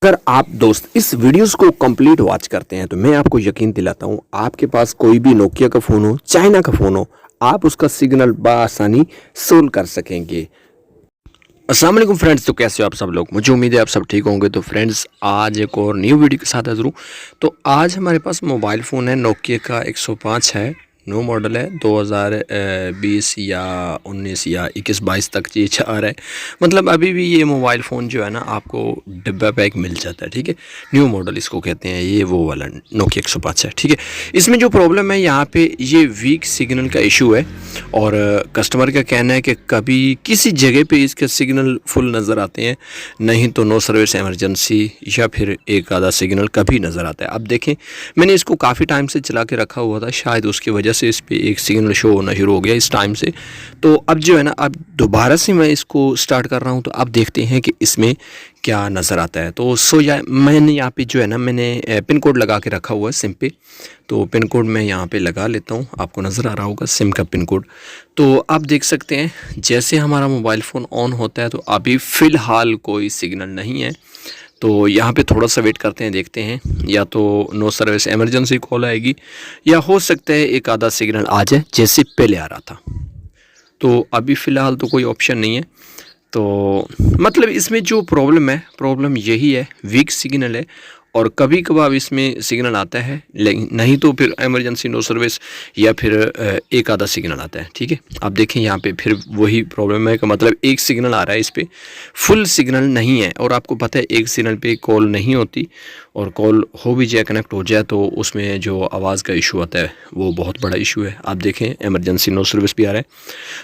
अगर आप दोस्त इस वीडियोस को कंप्लीट वॉच करते हैं तो मैं आपको यकीन दिलाता हूं आपके पास कोई भी नोकिया का फ़ोन हो, चाइना का फ़ोन हो, आप उसका सिग्नल बआसानी सोल्व कर सकेंगे। अस्सलाम वालेकुम फ्रेंड्स, तो कैसे हो आप सब लोग। मुझे उम्मीद है आप सब ठीक होंगे। तो फ्रेंड्स, आज एक और न्यू वीडियो के साथ हाजिर हूँ। तो आज हमारे पास मोबाइल फ़ोन है, नोकिया का 105 है, न्यू मॉडल है, 2020 या 19 या 21-22 तक ये आ रहा है। मतलब अभी भी ये मोबाइल फ़ोन जो है ना आपको डिब्बा पैक मिल जाता है, ठीक है। न्यू मॉडल इसको कहते हैं, ये वो वाला नोकिया 105 है, ठीक है। इसमें जो प्रॉब्लम है यहाँ पे ये वीक सिग्नल का इशू है और कस्टमर का कहना है कि कभी किसी जगह पे इसके सिग्नल फुल नज़र आते हैं, नहीं तो नो सर्विस इमरजेंसी या फिर एक आधा सिग्नल कभी नज़र आता है। अब देखें, मैंने इसको काफ़ी टाइम से चला के रखा हुआ था, शायद उसकी वजह से इस पर एक सिग्नल शो होना शुरू हो गया इस टाइम से। तो अब जो है ना, अब दोबारा से मैं इसको स्टार्ट कर रहा हूँ, तो अब देखते हैं कि इसमें क्या नज़र आता है। तो मैंने यहाँ पे जो है ना, मैंने पिन कोड लगा के रखा हुआ है सिम पे। तो पिन कोड मैं यहाँ पे लगा लेता हूँ, आपको नज़र आ रहा होगा सिम का पिन कोड। तो आप देख सकते हैं जैसे हमारा मोबाइल फ़ोन ऑन होता है तो अभी फ़िलहाल कोई सिग्नल नहीं है। तो यहाँ पे थोड़ा सा वेट करते हैं, देखते हैं या तो नो सर्विस इमरजेंसी कॉल आएगी या हो सकता है एक आधा सिग्नल आ जाए जैसे पहले आ रहा था। तो अभी फ़िलहाल तो कोई ऑप्शन नहीं है। तो मतलब इसमें जो प्रॉब्लम है, प्रॉब्लम यही है, वीक सिग्नल है और कभी कभार इसमें सिग्नल आता है, लेकिन नहीं तो फिर इमरजेंसी नो सर्विस या फिर एक आधा सिग्नल आता है, ठीक है। आप देखें यहाँ पे फिर वही प्रॉब्लम है कि मतलब एक सिग्नल आ रहा है, इस पर फुल सिग्नल नहीं है। और आपको पता है एक सिग्नल पे कॉल नहीं होती, और कॉल हो भी जाए, कनेक्ट हो जाए, तो उसमें जो आवाज़ का इशू आता है वो बहुत बड़ा इशू है। आप देखें इमरजेंसी नो सर्विस भी आ रहा है।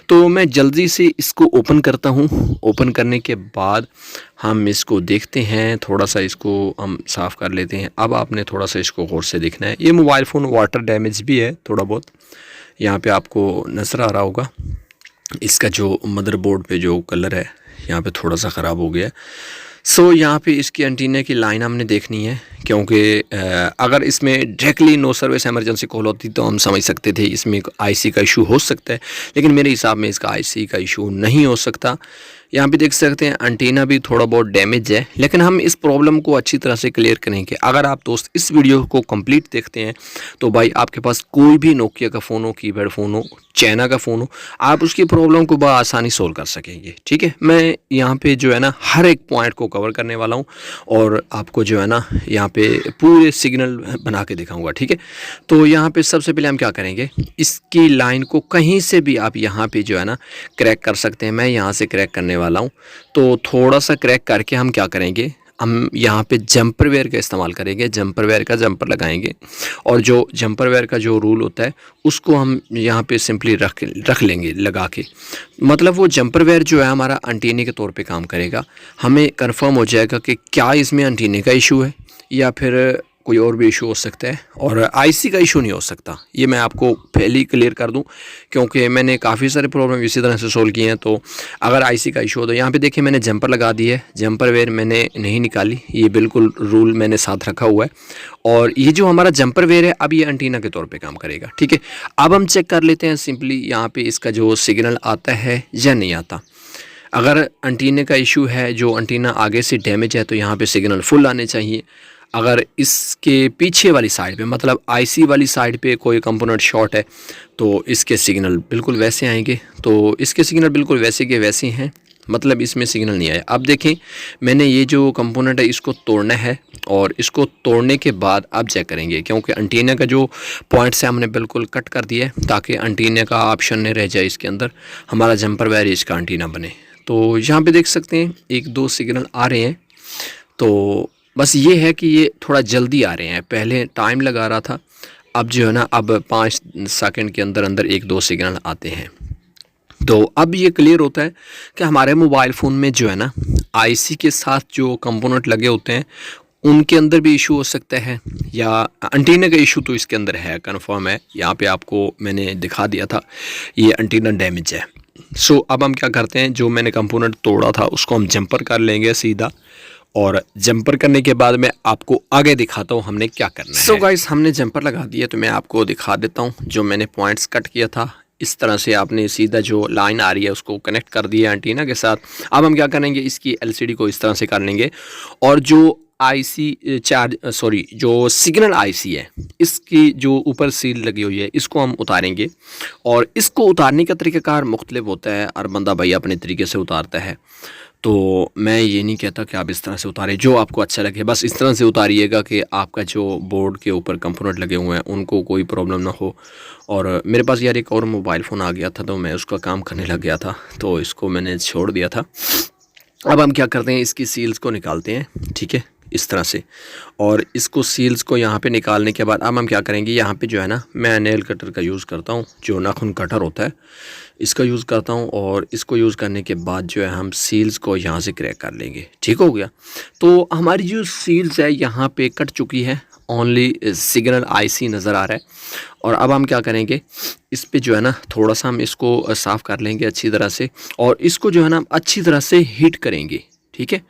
तो मैं जल्दी से इसको ओपन करता हूँ। ओपन करने के बाद हम इसको देखते हैं, थोड़ा सा इसको हम साफ़ कर लेते हैं। अब आपने थोड़ा सा इसको गौर से देखना है। ये मोबाइल फ़ोन वाटर डैमेज भी है थोड़ा बहुत, यहाँ पे आपको नज़र आ रहा होगा। इसका जो मदरबोर्ड पे जो कलर है यहाँ पे थोड़ा सा ख़राब हो गया है। यहाँ पे इसकी एंटीना की लाइन हमने देखनी है, क्योंकि अगर इसमें directly no service emergency call होती तो हम समझ सकते थे इसमें आईसी का इशू हो सकता है, लेकिन मेरे हिसाब में इसका आईसी का इशू नहीं हो सकता। यहाँ पे देख सकते हैं एंटीना भी थोड़ा बहुत डैमेज है, लेकिन हम इस प्रॉब्लम को अच्छी तरह से क्लियर करेंगे। अगर आप दोस्त इस वीडियो को कंप्लीट देखते हैं तो भाई आपके पास कोई भी नोकिया का फ़ोन हो, कीपैड फ़ोन हो, चाइना का फ़ोन हो, आप उसकी प्रॉब्लम को बआसानी सोल्व कर सकेंगे, ठीक है। मैं यहाँ पे जो है ना हर एक पॉइंट को कवर करने वाला हूँ और आपको जो है ना यहाँ पे पूरे सिग्नल बना के दिखाऊंगा, ठीक है। तो यहाँ पे सबसे पहले हम क्या करेंगे, इसकी लाइन को कहीं से भी आप यहाँ पे जो है ना क्रैक कर सकते हैं। मैं यहाँ से क्रैक करने वाला हूँ। तो थोड़ा सा क्रैक करके हम क्या करेंगे, हम यहाँ पे जंपर वेयर का इस्तेमाल करेंगे। जंपर वेयर का जंपर लगाएंगे और जो जंपर वेयर का जो रूल होता है उसको हम यहाँ पे सिंपली रख लेंगे लगा के। मतलब वो जंपर वेयर जो है हमारा एंटीना के तौर पे काम करेगा। हमें कंफर्म हो जाएगा कि क्या इसमें एंटीना का इशू है या फिर कोई और भी इशू हो सकता है, और आईसी का इशू नहीं हो सकता। ये मैं आपको पहले ही क्लियर कर दूं, क्योंकि मैंने काफ़ी सारे प्रॉब्लम इसी तरह से सोल्व किए हैं। तो अगर आईसी का इशू हो तो यहाँ पे देखिए मैंने जंपर लगा दी है, जंपर वेयर मैंने नहीं निकाली, ये बिल्कुल रूल मैंने साथ रखा हुआ है। और ये जो हमारा जंपर वेयर है अब ये एंटीना के तौर पर काम करेगा, ठीक है। अब हम चेक कर लेते हैं सिंपली यहाँ पर इसका जो सिग्नल आता है या नहीं आता। अगर एंटीना का इशू है, जो एंटीना आगे से डैमेज है, तो यहाँ पे सिग्नल फुल आने चाहिए। अगर इसके पीछे वाली साइड पे, मतलब आईसी वाली साइड पे कोई कंपोनेंट शॉर्ट है तो इसके सिग्नल बिल्कुल वैसे आएंगे। तो इसके सिग्नल बिल्कुल वैसे के वैसे हैं, मतलब इसमें सिग्नल नहीं आया। अब देखें, मैंने ये जो कंपोनेंट है इसको तोड़ना है और इसको तोड़ने के बाद अब चेक करेंगे, क्योंकि एंटीना का जो पॉइंट्स है हमने बिल्कुल कट कर दिया है ताकि एंटीना का ऑप्शन नहीं रह जाए, इसके अंदर हमारा जंपर वायर इसका एंटीना बने। तो यहाँ पे देख सकते हैं एक दो सिग्नल आ रहे हैं। तो बस ये है कि ये थोड़ा जल्दी आ रहे हैं, पहले टाइम लगा रहा था, अब जो है ना अब 5 सेकंड के अंदर अंदर एक दो सिग्नल आते हैं। तो अब ये क्लियर होता है कि हमारे मोबाइल फ़ोन में जो है ना आईसी के साथ जो कंपोनेंट लगे होते हैं उनके अंदर भी इशू हो सकता है, या एंटीना का इशू तो इसके अंदर है, कंफर्म है। यहाँ पे आपको मैंने दिखा दिया था ये एंटीना डैमेज है। अब हम क्या करते हैं, जो मैंने कंपोनेंट तोड़ा था उसको हम जंपर कर लेंगे सीधा, और जंपर करने के बाद मैं आपको आगे दिखाता हूँ हमने क्या करना है। गाइस, हमने जंपर लगा दिया, तो मैं आपको दिखा देता हूँ जो मैंने पॉइंट्स कट किया था। इस तरह से आपने सीधा जो लाइन आ रही है उसको कनेक्ट कर दिया एंटीना के साथ। अब हम क्या करेंगे, इसकी एलसीडी को इस तरह से कर लेंगे और जो आईसी जो सिग्नल आईसी है, इसकी जो ऊपर सील लगी हुई है इसको हम उतारेंगे। और इसको उतारने का तरीक़ाकार मुख्तलिफ होता है, हर बंदा भाई अपने तरीके से उतारता है। तो मैं ये नहीं कहता कि आप इस तरह से उतारें, जो आपको अच्छा लगे बस इस तरह से उतारिएगा कि आपका जो बोर्ड के ऊपर कंपोनेंट लगे हुए हैं उनको कोई प्रॉब्लम ना हो। और मेरे पास यार एक और मोबाइल फ़ोन आ गया था, तो मैं उसका काम करने लग गया था, तो इसको मैंने छोड़ दिया था। अब हम क्या करते हैं, इसकी सील्स को निकालते हैं, ठीक है, इस तरह से। और इसको सील्स को यहाँ पे निकालने के बाद अब हम क्या करेंगे, यहाँ पे जो है ना, मैं नेल कटर का यूज़ करता हूँ, जो नाखून कटर होता है इसका यूज़ करता हूँ। और इसको यूज़ करने के बाद जो है हम सील्स को यहाँ से क्रैक कर लेंगे। ठीक हो गया। तो हमारी जो सील्स है यहाँ पे कट चुकी है, ओनली सिग्नल आईसी नज़र आ रहा है। और अब हम क्या करेंगे, इस पे जो है ना थोड़ा सा हम इसको साफ़ कर लेंगे अच्छी तरह से, और इसको जो है ना अच्छी तरह से हीट करेंगे। ठीक है।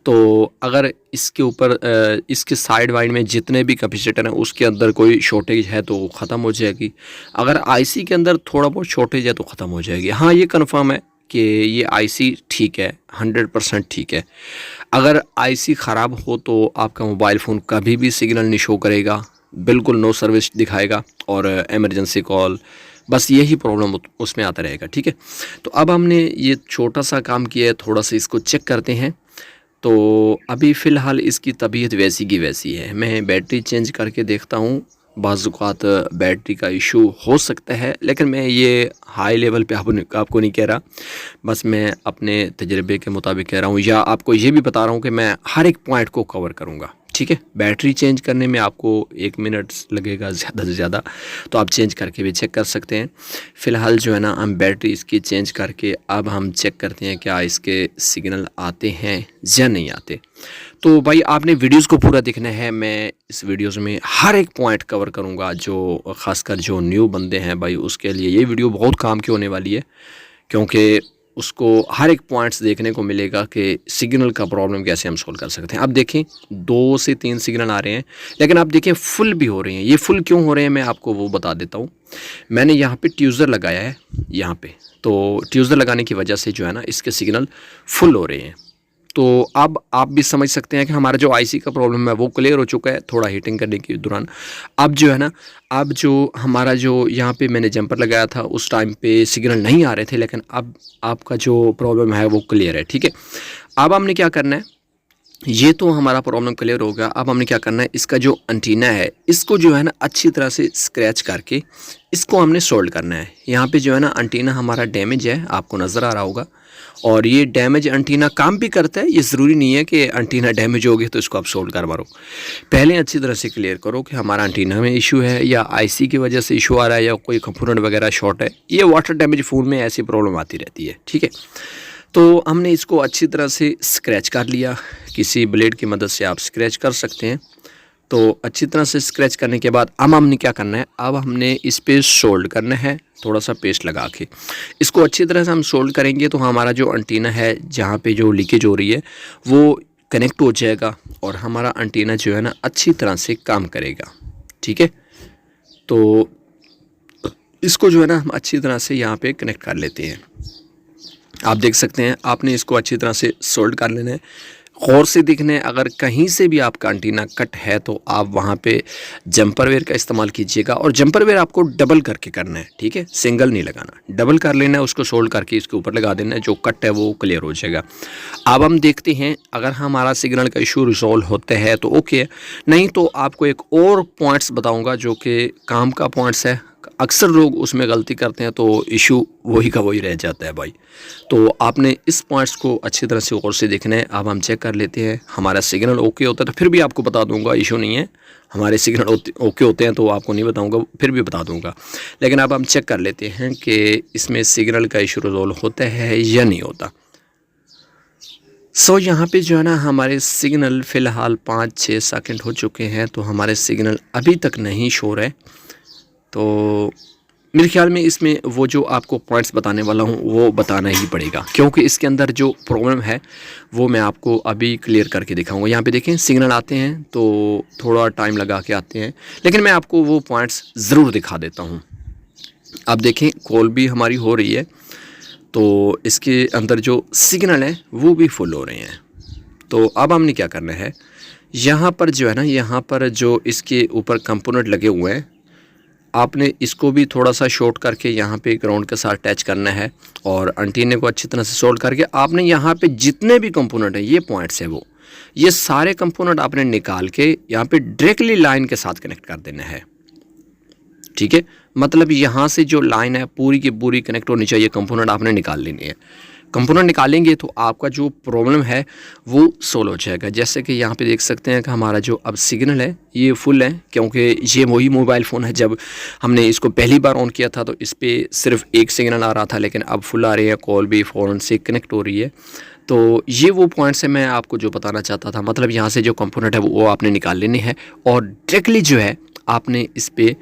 तो अगर इसके ऊपर इसके साइड वाइड में जितने भी कैपेसिटर हैं उसके अंदर कोई शॉर्टेज है तो ख़त्म हो जाएगी। अगर आईसी के अंदर थोड़ा बहुत शॉर्टेज है तो ख़त्म हो जाएगी। हाँ, ये कंफर्म है कि ये आईसी ठीक है, 100% ठीक है। अगर आईसी ख़राब हो तो आपका मोबाइल फ़ोन कभी भी सिग्नल नहीं शो करेगा, बिल्कुल नो सर्विस दिखाएगा, और एमरजेंसी कॉल, बस यही प्रॉब्लम उसमें आता रहेगा। ठीक है। तो अब हमने ये छोटा सा काम किया है, थोड़ा सा इसको चेक करते हैं। तो अभी फ़िलहाल इसकी तबीयत वैसी की वैसी है। मैं बैटरी चेंज करके देखता हूँ, बाज़ औक़ात बैटरी का इशू हो सकता है, लेकिन मैं ये हाई लेवल पे आपको नहीं कह रहा, बस मैं अपने तजर्बे के मुताबिक कह रहा हूँ, या आपको ये भी बता रहा हूँ कि मैं हर एक पॉइंट को कवर करूँगा। ठीक है। बैटरी चेंज करने में आपको 1 मिनट लगेगा ज़्यादा से ज़्यादा, तो आप चेंज करके भी चेक कर सकते हैं। फ़िलहाल जो है ना हम बैटरी इसकी चेंज करके अब हम चेक करते हैं क्या इसके सिग्नल आते हैं या नहीं आते। तो भाई आपने वीडियोस को पूरा देखना है, मैं इस वीडियोस में हर एक पॉइंट कवर करूँगा, जो ख़ासकर जो न्यू बंदे हैं भाई उसके लिए ये वीडियो बहुत काम की होने वाली है, क्योंकि उसको हर एक पॉइंट्स देखने को मिलेगा कि सिग्नल का प्रॉब्लम कैसे हम सोल्व कर सकते हैं। अब देखें 2 से 3 सिग्नल आ रहे हैं, लेकिन आप देखें फुल भी हो रहे हैं। ये फुल क्यों हो रहे हैं मैं आपको वो बता देता हूँ। मैंने यहाँ पे ट्यूज़र लगाया है यहाँ पे, तो ट्यूज़र लगाने की वजह से जो है ना इसके सिग्नल फुल हो रहे हैं। तो अब आप भी समझ सकते हैं कि हमारा जो आईसी का प्रॉब्लम है वो क्लियर हो चुका है थोड़ा हीटिंग करने के दौरान। अब जो है ना, अब जो हमारा जो यहाँ पे मैंने जंपर लगाया था उस टाइम पे सिग्नल नहीं आ रहे थे, लेकिन अब आपका जो प्रॉब्लम है वो क्लियर है। ठीक है। अब हमने क्या करना है, ये तो हमारा प्रॉब्लम क्लियर हो गया। अब हमने क्या करना है, इसका जो एंटीना है इसको जो है ना अच्छी तरह से स्क्रैच करके इसको हमने सोल्ड करना है। यहाँ पे जो है ना एंटीना हमारा डैमेज है, आपको नज़र आ रहा होगा, और ये डैमेज एंटीना काम भी करता है। ये ज़रूरी नहीं है कि एंटीना डैमेज हो गया तो इसको आप सोल्ड कर मारो। पहले अच्छी तरह से क्लियर करो कि हमारा एंटीना में इशू है या आईसी की वजह से इशू आ रहा है या कोई कंपोनेंट वगैरह शॉर्ट है। ये वाटर डैमेज फ़ोन में ऐसी प्रॉब्लम आती रहती है। ठीक है। तो हमने इसको अच्छी तरह से स्क्रैच कर लिया, किसी ब्लेड की मदद से आप स्क्रैच कर सकते हैं। तो अच्छी तरह से स्क्रैच करने के बाद अब हमने क्या करना है, अब हमने इस पे सोल्ड करना है, थोड़ा सा पेस्ट लगा के इसको अच्छी तरह से हम सोल्ड करेंगे तो हमारा जो एंटीना है जहाँ पे जो लीकेज हो रही है वो कनेक्ट हो जाएगा, और हमारा एंटीना जो है ना अच्छी तरह से काम करेगा। ठीक है। तो इसको जो है ना हम अच्छी तरह से यहाँ पे कनेक्ट कर लेते हैं। आप देख सकते हैं आपने इसको अच्छी तरह से सोल्ड कर लेना है, गौर से देखना है। अगर कहीं से भी आपका एंटीना कट है तो आप वहाँ पे जंपर वेयर का इस्तेमाल कीजिएगा, और जंपर वेयर आपको डबल करके करना है। ठीक है। सिंगल नहीं लगाना, डबल कर लेना है, उसको सोल्ड करके इसके ऊपर लगा देना है, जो कट है वो क्लियर हो जाएगा। अब हम देखते हैं अगर हमारा सिग्नल का इशू रिजॉल्व होता है तो ओके है, नहीं तो आपको एक और पॉइंट्स बताऊँगा जो कि काम का पॉइंट्स है। अक्सर लोग उसमें गलती करते हैं तो इशू वही का वही रह जाता है भाई। तो आपने इस पॉइंट्स को अच्छी तरह से गौर से देखना है। अब हम चेक कर लेते हैं, हमारा सिग्नल ओके होता है तो फिर भी आपको बता दूंगा, इशू नहीं है। हमारे सिग्नल ओके होते हैं तो आपको नहीं बताऊंगा, फिर भी बता दूंगा। लेकिन अब हम चेक कर लेते हैं कि इसमें सिग्नल का इशू रिजॉल्व होता है या नहीं होता। सो यहाँ पे जो है ना हमारे सिग्नल फ़िलहाल 5-6 सेकंड हो चुके हैं, तो हमारे सिग्नल अभी तक नहीं शो रहे। तो मेरे ख्याल में इसमें वो जो आपको पॉइंट्स बताने वाला हूँ वो बताना ही पड़ेगा, क्योंकि इसके अंदर जो प्रॉब्लम है वो मैं आपको अभी क्लियर करके दिखाऊंगा। यहाँ पे देखें सिग्नल आते हैं तो थोड़ा टाइम लगा के आते हैं, लेकिन मैं आपको वो पॉइंट्स ज़रूर दिखा देता हूँ। अब देखें कॉल भी हमारी हो रही है, तो इसके अंदर जो सिग्नल है वो भी फुल हो रहे हैं। तो अब हमने क्या करना है, यहाँ पर जो है ना, यहाँ पर जो इसके ऊपर कंपोनेंट लगे हुए हैं, आपने इसको भी थोड़ा सा शॉर्ट करके यहाँ पे ग्राउंड के साथ अटैच करना है और एंटीने को अच्छी तरह से सोल्ड करके आपने यहाँ पे जितने भी कंपोनेंट हैं, ये पॉइंट्स है वो, ये सारे कंपोनेंट आपने निकाल के यहाँ पे डायरेक्टली लाइन के साथ कनेक्ट कर देना है। ठीक है, मतलब यहाँ से जो लाइन है पूरी की पूरी कनेक्ट होनी चाहिए, कंपोनेंट आपने निकाल लेनी है। कंपोनेंट निकालेंगे तो आपका जो प्रॉब्लम है वो सोल्व हो जाएगा। जैसे कि यहाँ पे देख सकते हैं कि हमारा जो अब सिग्नल है ये फुल है, क्योंकि ये वही मोबाइल फ़ोन है जब हमने इसको पहली बार ऑन किया था तो इस पर सिर्फ एक सिग्नल आ रहा था, लेकिन अब फुल आ रही है, कॉल भी फ़ौरन से कनेक्ट हो रही है। तो ये वो पॉइंट्स है मैं आपको जो बताना चाहता था। मतलब यहाँ से जो कंपोनेंट है वो आपने निकाल लेने हैं और डायरेक्टली जो है आपने इस पर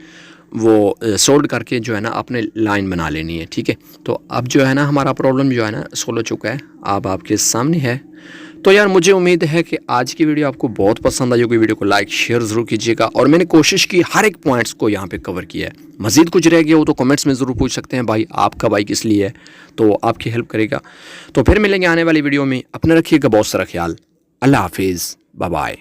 वो सोल्ड करके जो है ना आपने लाइन बना लेनी है। ठीक है, तो अब जो है ना हमारा प्रॉब्लम जो है ना सोल्व हो चुका है, अब आपके सामने है। तो यार मुझे उम्मीद है कि आज की वीडियो आपको बहुत पसंद आई होगी। वीडियो को लाइक शेयर ज़रूर कीजिएगा और मैंने कोशिश की हर एक पॉइंट्स को यहाँ पे कवर किया है। मज़ीद कुछ रह गया हो तो कमेंट्स में ज़रूर पूछ सकते हैं, भाई आपका बाइक इसलिए है, तो आपकी हेल्प करेगा। तो फिर मिलेंगे आने वाली वीडियो में, अपने रखिएगा बहुत सारा ख्याल। अल्लाह हाफिज़, बाय बाय।